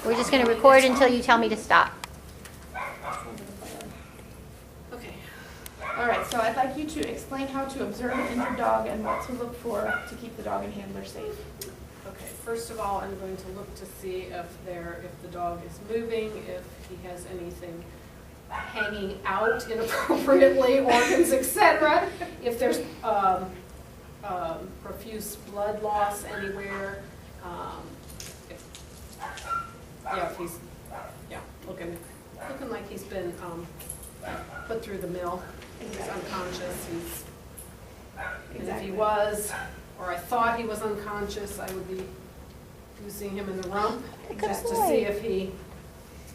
We're just going to record until you tell me to stop. Okay. All right, so I'd like you to explain how to observe an injured dog and what to look for to keep the dog and handler safe. Okay, first of all, I'm going to look to see if the dog is moving, if he has anything hanging out inappropriately, organs, etc. If there's profuse blood loss anywhere. If he's looking like he's been put through the mill. He's unconscious. And if he was, or I thought he was unconscious, I would be using him in the rump just to see if he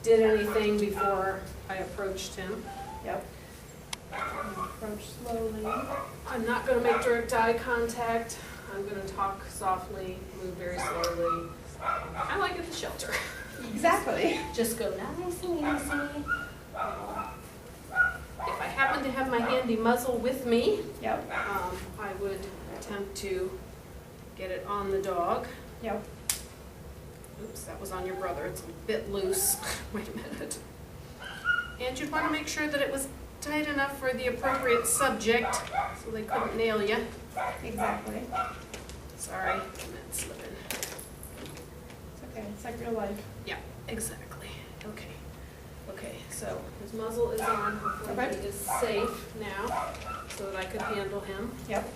did anything before I approached him. Yep. Approach slowly. I'm not going to make direct eye contact. I'm going to talk softly, move very slowly. I like at the shelter. Exactly. Just go nice and easy. If I happen to have my handy muzzle with me, Yep. I would attempt to get it on the dog. Yep. Oops, that was on your brother. It's a bit loose. Wait a minute. And you'd want to make sure that it was tight enough for the appropriate subject so they couldn't nail you. Exactly. Sorry, I'm not slipping. It's okay. It's like real life. Yeah, exactly. Okay. Okay, so his muzzle is on. Hopefully Okay. he is safe now so that I could handle him. Yep.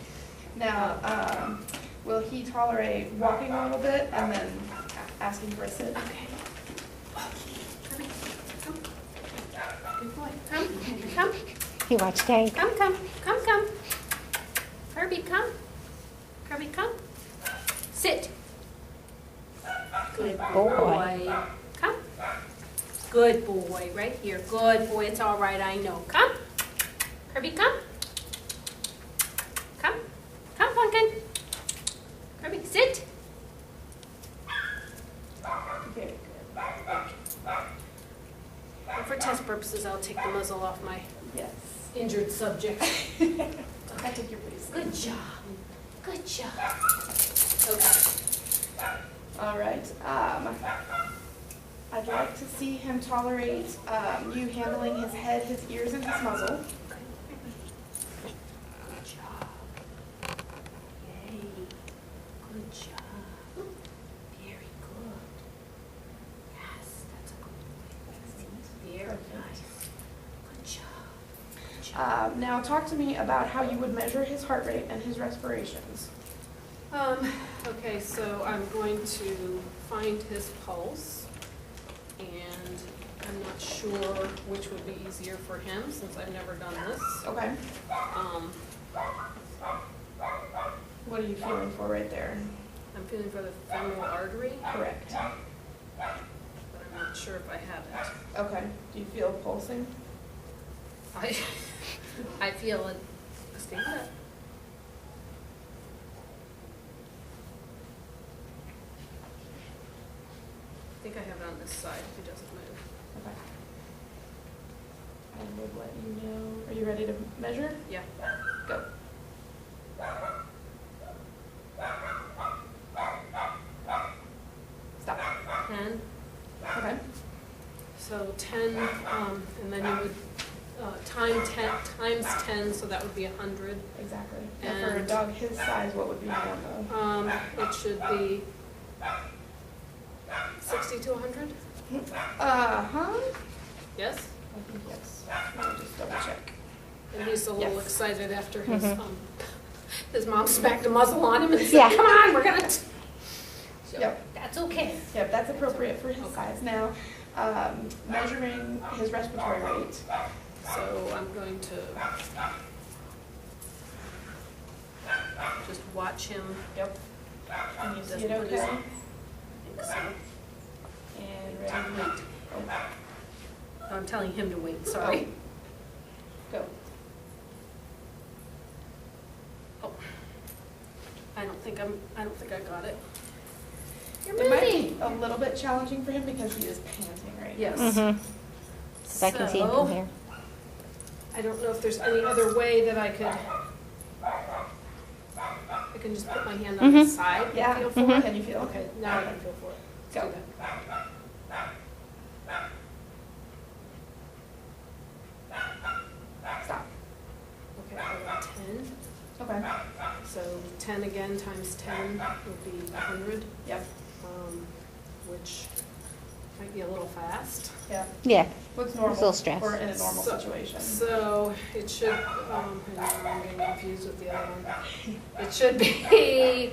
Now, will he tolerate walking a little bit and then asking for a sit? Okay. Kirby, come. Good boy. Come. You watch Tank. Come. Kirby, come. Kirby, come. Sit. Good boy. Come. Good boy, right here. Good boy. It's all right, I know. Come. Kirby, come. Come, Pumpkin. Kirby, sit. Very good. And for test purposes, I'll take the muzzle off my Yes. injured subject. I think you're pretty safe. Good job. Good job. Okay. All right. I'd like to see him tolerate you handling his head, his ears, and his muzzle. Good job. Yay. Good job. Very good. Yes, that's a good boy. Very nice. Good job. Good job. Now talk to me about how you would measure his heart rate and his respirations. Okay, so I'm going to find his pulse, and I'm not sure which would be easier for him since I've never done this. Okay. What are you feeling for right there? I'm feeling for the femoral artery, Correct. but I'm not sure if I have it. Okay. Do you feel pulsing? I feel it. Stand up. I think I have it on this side if he doesn't move. Okay. I would let you know. Are you ready to measure? Yeah. Go. Stop. 10. Okay. So 10, and then you would times 10, so that would be 100. Exactly. And for a And- dog his size, what would be normal? It should be 60 to 100. Uh-huh. Yes. I think yes. Let me just double check. And he's a little Yes. excited after Mhm. his mom smacked a muzzle on him and said, Yeah. "Come on, we're gonna." So Yep. that's okay. Yep, that's appropriate for his Okay. size. Now, measuring his respiratory rate. So I'm going to just watch him. Yep. And you see Doesn't it put his- okay? I think so. And ready to wait. Oh, I'm telling him to wait. Sorry. Go. Oh. I don't think I got it. You're It might moving. be a little bit challenging for him because he is panting right Yes. now. I can see it from here. I don't know if there's any other way that I can just put my hand on the side and Yeah. feel for it. Can you feel? Okay, now I can feel for it. Let's Go. do that. 10 again times 10 would be 100, Yep, which might be a little fast. yeah. Yeah, What's a normal? little stress. Or in a normal So- situation. So it should, hang on, I'm getting confused with the other one. It should be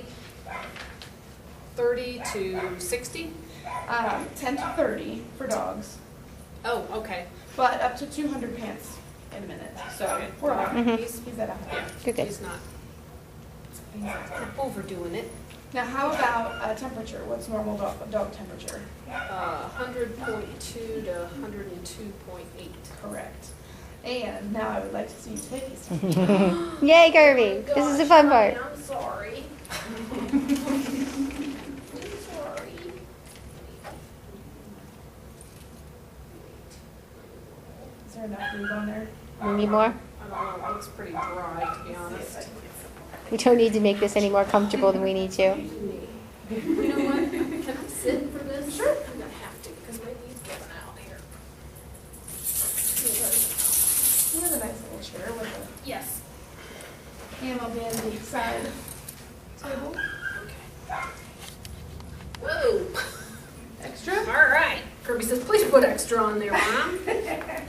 30 to 60? 10 to 30 for dogs, Oh, okay. but up to 200 pants in a minute. So we're on. Mhm. He's, He's at 100. yeah, Good, good. he's not overdoing it. Now, how about temperature? What's normal dog temperature? 100.2 to 102.8. Correct. And now I would like to see you take his temperature. Yay, Kirby. This is the fun part. I'm sorry. Is there enough glue on there? We need more? I don't know, it looks pretty dry, to be honest. We don't need to make this any more comfortable than we need to. You know what? Can I sit for this? Sure. I'm gonna have to, because my knee's giving out here. You have a nice little chair with Yes. a handle dandy side table. Okay. Whoa. Extra? All right. Kirby says, please put extra on there, Mom. Yeah.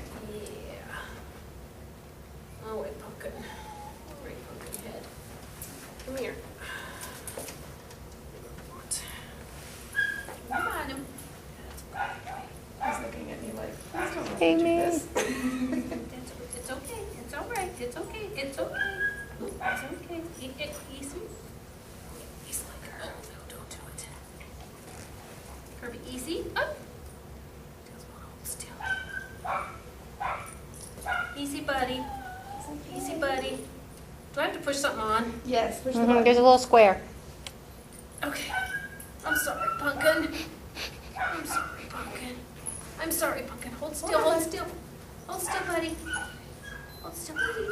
Oh, wait, pumpkin. All right, pumpkin head. Come here. Come on him. He's looking at me like, please don't let Hey, me do me. this. It's okay. It's all right. It's okay. It's okay. It's okay. Easy. He's like, oh, no, don't do it. Kirby, easy. Up. Just wanna hold still. Easy, buddy. Easy, buddy. Do I have to push something on? Yes, push the Mhm, button. there's a little square. Okay. I'm sorry, Pumpkin. I'm sorry, Pumpkin. I'm sorry, Pumpkin. Hold still, hold still. Hold still, buddy. Hold still, buddy.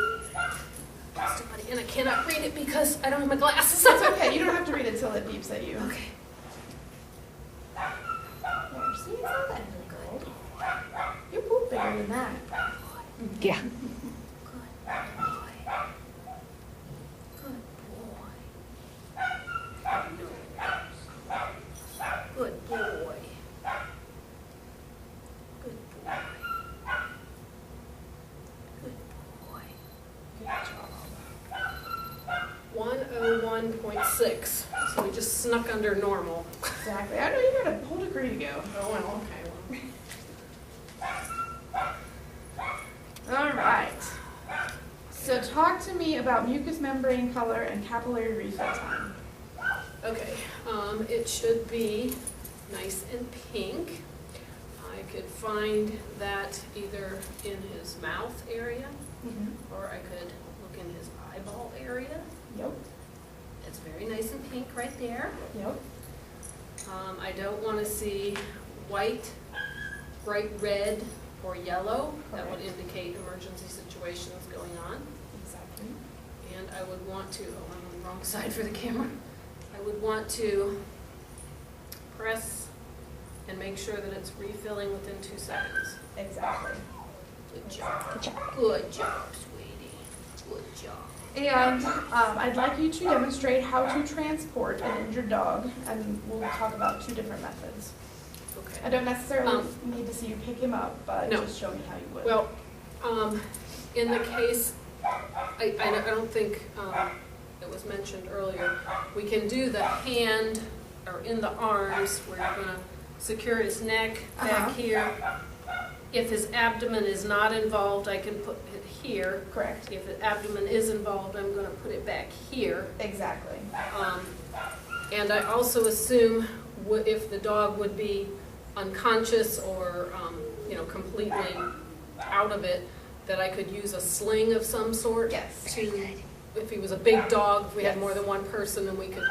Hold still, buddy. And I cannot read it because I don't have my glasses. It's okay, you don't have to read it till it beeps at you. Okay. There, see, it's not that difficult. You poop bigger than that. Yeah. Good boy. Good boy. Good boy. Good boy. Good boy. Good job. 101.6. So we just snuck under normal. Exactly. I know you got a whole degree to go. Oh, well, okay. All right. So talk to me about mucous membrane color and capillary refill time. Okay, it should be nice and pink. I could find that either in his mouth area, or I could look in his eyeball area. Yep. It's very nice and pink right there. Yep. I don't want to see white, bright red, or yellow. That would Correct. indicate emergency situations going on. Exactly. And I would want to, oh, I'm on the wrong side for the camera. I would want to press and make sure that it's refilling within 2 seconds. Exactly. Good job. Good job. Good job, sweetie. Good job. And I'd like you to demonstrate how to transport an injured dog, and we'll talk about 2 different methods. I Okay. don't necessarily need to see you pick him up, but No. just show me how you would. Well, in the case, I don't think it was mentioned earlier, we can do the hand or in the arms, where you're going to secure his neck back here. If his abdomen is not involved, I can put it here. Correct. If the abdomen is involved, I'm going to put it back here. Exactly. And I also assume if the dog would be unconscious or, completely out of it, that I could use a sling of some sort. Yes. If he was a big dog, if we had Yes. more than one person, and we could,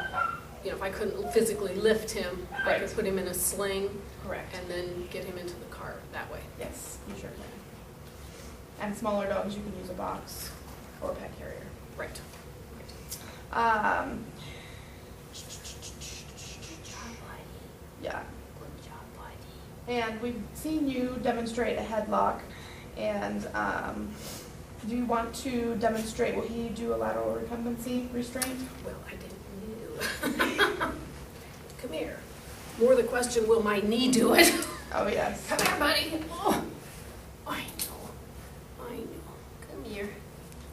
if I couldn't physically lift him, I Right. could put him in a sling Correct. and then get him into the car that way. Yes, you sure can. And smaller dogs, you can use a box or a pet carrier. Right. Yeah. Good job, buddy. And we've seen you demonstrate a headlock, and Do you want to demonstrate, will he do a lateral recumbency restraint? Well, I didn't knew. Come here. More the question, will my knee do it? Oh, yes. Come here, buddy. Oh, I know. Come here.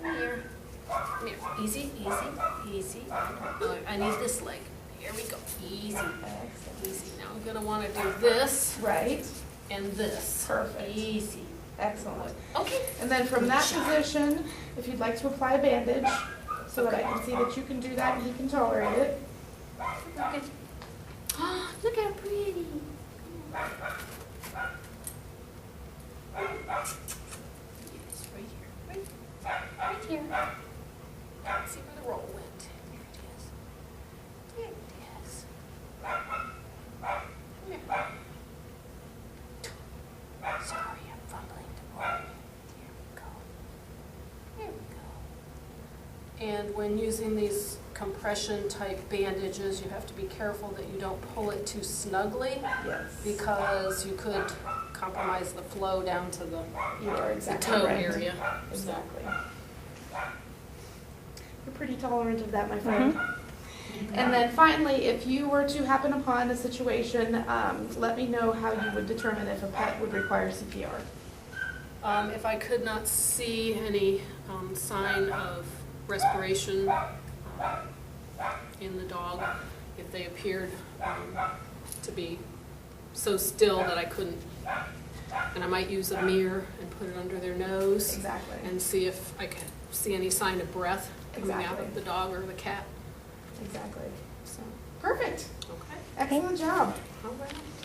Come here. Come here. Easy, easy, easy. Oh, I need this leg. Here we go. Easy. Excellent. Easy. Now I'm gonna want to do this Right. and this. Perfect. Easy. Excellent. Okay. And then from that Good job. position, if you'd like to apply a bandage, so that I can see that you can do that and he can tolerate it. Okay. Look how pretty. Yes, right here. Right here. Let's see where the roll went. There it is. There it is. Come here. Sorry, I'm fumbling the roll. Here we go. And when using these compression type bandages, you have to be careful that you don't pull it too snugly, Yes. because you could compromise the flow down to the You are exactly toe right. area. Exactly. You're pretty tolerant of that, my friend. And then finally, if you were to happen upon a situation, let me know how you would determine if a pet would require CPR. If I could not see any sign of respiration in the dog, if they appeared to be so still that I couldn't, and I might use a mirror and put it under their nose Exactly. and see if I could see any sign of breath coming out Exactly. of the dog or the cat. Exactly. So, Perfect. okay. Excellent job. All right.